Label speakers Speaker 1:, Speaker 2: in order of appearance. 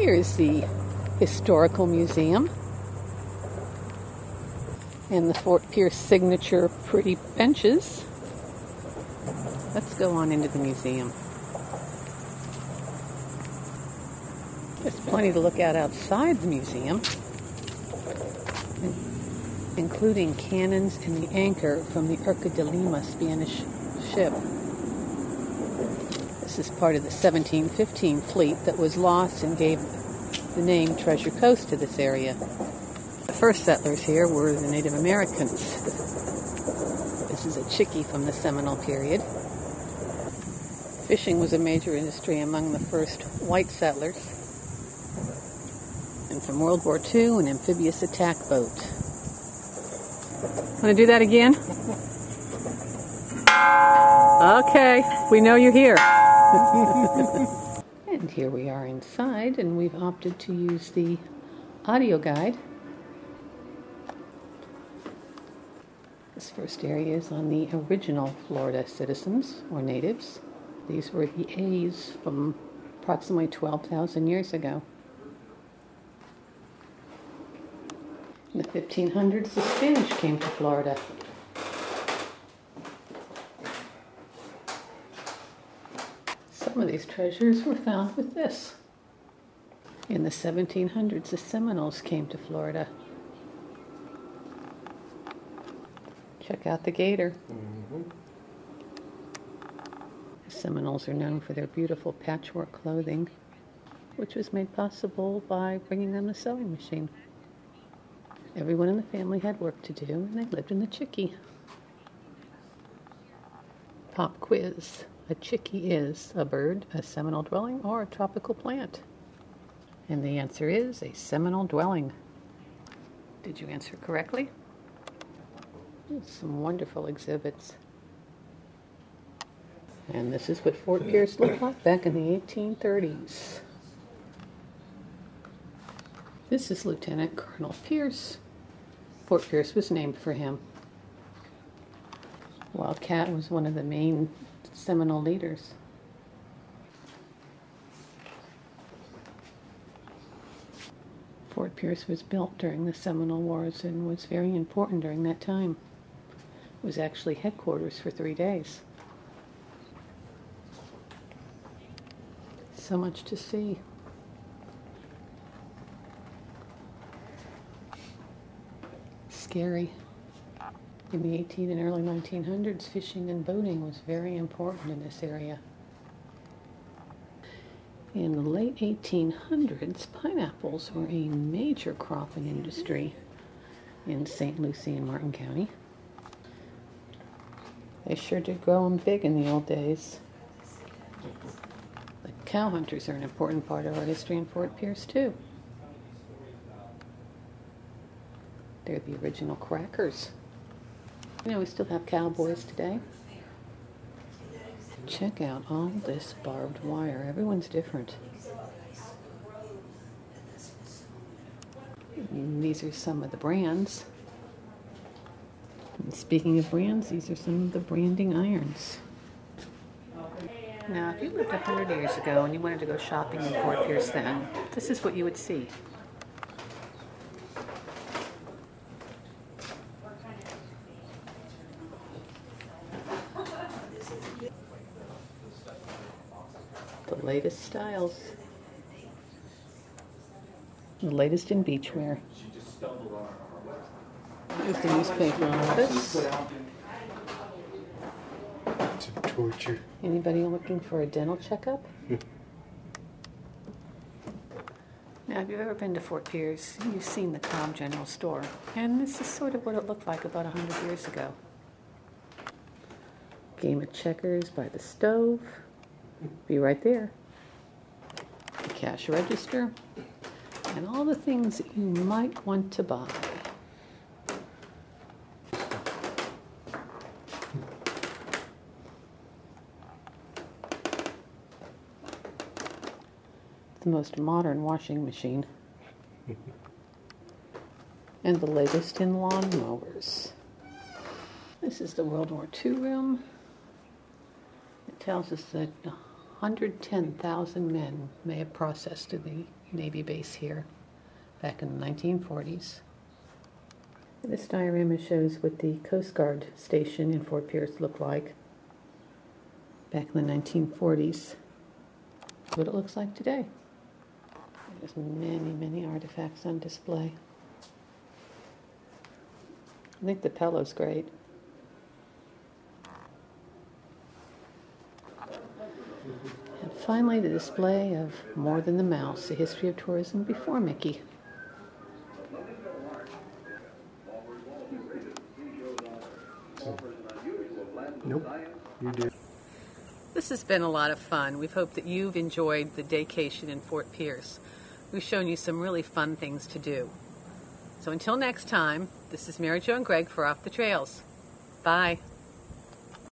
Speaker 1: Here's the Historical Museum and the Fort Pierce signature pretty benches. Let's go on into the museum. There's plenty to look at outside the museum, including cannons and the anchor from the Urca de Lima Spanish ship. This is part of the 1715 fleet that was lost and gave the name Treasure Coast to this area. The first settlers here were the Native Americans. This is a chickie from the Seminole period. Fishing was a major industry among the first white settlers. And from World War II, an amphibious attack boat. Want to do that again? Okay, we know you're here. And here we are inside, and we've opted to use the audio guide. This first area is on the original Florida citizens, or natives. These were the A's from approximately 12,000 years ago. In the 1500s, the Spanish came to Florida. Some of these treasures were found with this. In the 1700s, the Seminoles came to Florida. Check out the gator. The Seminoles are known for their beautiful patchwork clothing, which was made possible by bringing them the sewing machine. Everyone in the family had work to do, and they lived in the chickie. Pop quiz. A chickie is a bird, a Seminole dwelling, or a tropical plant? And the answer is a Seminole dwelling. Did you answer correctly? Some wonderful exhibits. And this is what Fort Pierce looked like back in the 1830s. This is Lieutenant Colonel Pierce. Fort Pierce was named for him. Wildcat was one of the main Seminole leaders. Fort Pierce was built during the Seminole Wars and was very important during that time. It was actually headquarters for 3 days. So much to see. Scary. In the 18 and early 1900s, fishing and boating was very important in this area. In the late 1800s, pineapples were a major cropping industry in St. Lucie and Martin County. They sure did grow them big in the old days. The cow hunters are an important part of our history in Fort Pierce, too. They're the original crackers. You know, we still have cowboys today. Check out all this barbed wire. Everyone's different. And these are some of the brands. And speaking of brands, these are some of the branding irons. Now, if you lived 100 years ago and you wanted to go shopping in Fort Pierce then, this is what you would see. The latest styles. The latest in beachwear. Here's the newspaper office.
Speaker 2: It's a torture.
Speaker 1: Anybody looking for a dental checkup? Now, if you've ever been to Fort Pierce, you've seen the Cobb General Store. And this is sort of what it looked like about 100 years ago. Game of checkers by the stove. Be right there. The cash register. And all the things that you might want to buy. The most modern washing machine. And the latest in lawn mowers. This is the World War II room. It tells us that 110,000 men may have processed to the Navy base here back in the 1940s. This diorama shows what the Coast Guard station in Fort Pierce looked like back in the 1940s. What it looks like today. There's many, many artifacts on display. I think the pillow's great. And finally, the display of More Than the Mouse, a history of tourism before Mickey.
Speaker 2: Nope, you did.
Speaker 1: This has been a lot of fun. We've hoped that you've enjoyed the daycation in Fort Pierce. We've shown you some really fun things to do. So until next time, this is Mary Jo and Greg for Off the Trails. Bye.